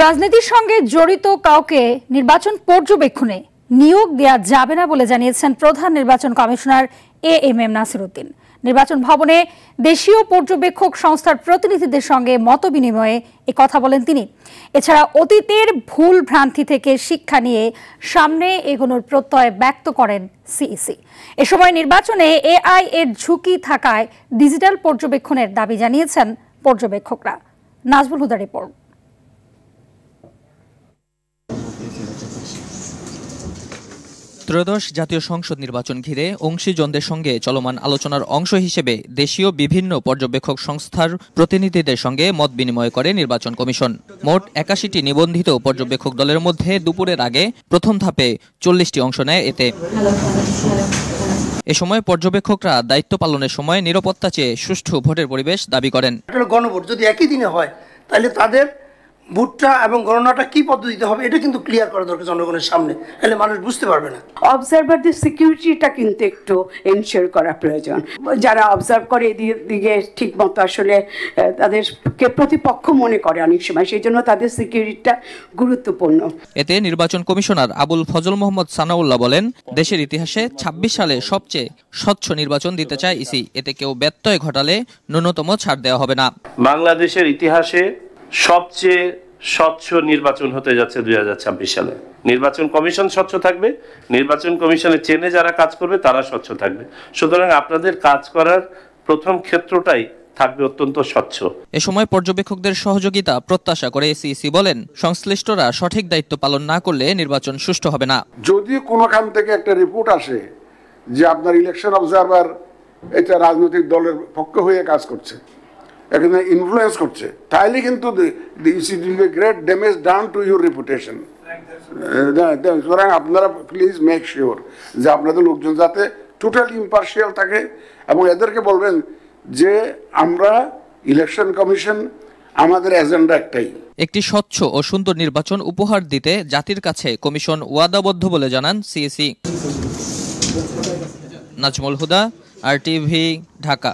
রাজনীতির সঙ্গে জড়িত কাউকে নির্বাচন পর্যবেক্ষণে নিয়োগ দেওয়া যাবে না বলে জানিয়েছেন প্রধান নির্বাচন কমিশনার এএমএম নাসির উদ্দিন। নির্বাচন ভবনে দেশীয় পর্যবেক্ষক সংস্থার প্রতিনিধিদের সঙ্গে মতবিনিময়ে কথা বলেন তিনি। এছাড়া অতীতের ভুল ভ্রান্তি থেকে শিক্ষা নিয়ে সামনে এগোনোর প্রত্যয় ব্যক্ত করেন সিইসি। এ সময় নির্বাচনে এআই এর ঝুঁকি থাকায় ডিজিটাল পর্যবেক্ষণের দাবি জানিয়েছেন পর্যবেক্ষকরা। নাজমুল হুদার রিপোর্ট। ত্রয়োদশ জাতীয় সংসদ নির্বাচন ঘিরে অংশীজনদের সঙ্গে চলমান আলোচনার অংশ হিসেবে দেশীয় বিভিন্ন পর্যবেক্ষক সংস্থার প্রতিনিধিদের সঙ্গে মত বিনিময় করে নির্বাচন কমিশন। মোট ৮১টি নিবন্ধিত পর্যবেক্ষক দলের মধ্যে দুপুরের আগে প্রথম ধাপে ৪০টি অংশ নেয় এতে। এ সময় পর্যবেক্ষকরা দায়িত্ব পালনের সময় নিরাপত্তা চেয়ে সুষ্ঠু ভোটের পরিবেশ দাবি করেন। গণভোট যদি একই দিনে হয় তাহলে তাদের ভোটটা এবং গণনাটা কি পদ্ধতিতে হবে এটা কিন্তু ক্লিয়ার করা দরকার জনগণের সামনে, তাহলে মানুষ বুঝতে পারবে না। অবজারভারদের সিকিউরিটিটা কিন্তু একটু এনশিওর করা প্রয়োজন। যারা অবজার্ভ করে এদিকে ঠিক মতো আসলে তাদেরকে প্রতিপক্ষ মনে করে অনেক সময়, সেই জন্য তাদের সিকিউরিটিটা গুরুত্বপূর্ণ। এতে নির্বাচন কমিশনার আবুল ফজল মোহাম্মদ সানাউল্লাহ বলেন, দেশের ইতিহাসে ২৬ সালে সবচেয়ে স্বচ্ছ নির্বাচন দিতে চায় ইসি। এতে কেউ ব্যত্যয় ঘটালে ন্যূনতম ছাড় দেওয়া হবে না। বাংলাদেশের ইতিহাসে সবচেয়ে স্বচ্ছ নির্বাচন হতে যাচ্ছে ২০২৬ সালে। নির্বাচন কমিশন স্বচ্ছ থাকবে, নির্বাচন কমিশনের চেনে যারা কাজ করবে তারা স্বচ্ছ থাকবে। সুতরাং আপনাদের কাজ করার প্রথম ক্ষেত্রটাই থাকবে অত্যন্ত স্বচ্ছ। এ সময় পর্যবেক্ষকদের সহযোগিতা প্রত্যাশা করে সিইসি বলেন, সংশ্লিষ্টরা সঠিক দায়িত্ব পালন না করলে নির্বাচন সুষ্ঠু হবে না। যদি কোনোখান থেকে একটা রিপোর্ট আসে যে আপনার ইলেকশন অবজারভার এটা রাজনৈতিক দলের পক্ষ হয়ে কাজ করছে, এখানে ইনফ্লুয়েন্স করছে, তাহলে কিন্তু great damage done to your reputation. সুতরাং আপনারা প্লিজ মেক শিওর যে আপনাদের লোকজন যাতে টোটাল ইম্পার্শিয়াল থাকে, এবং এদেরকে বলবেন যে আমরা ইলেকশন কমিশন আমাদের এজেন্ডা একটাই, একটি স্বচ্ছ ও সুন্দর নির্বাচন উপহার দিতে জাতির কাছে কমিশন ওয়াদাবদ্ধ বলে জানান সিইসি। নাজমুল হুদা, RTV, ঢাকা।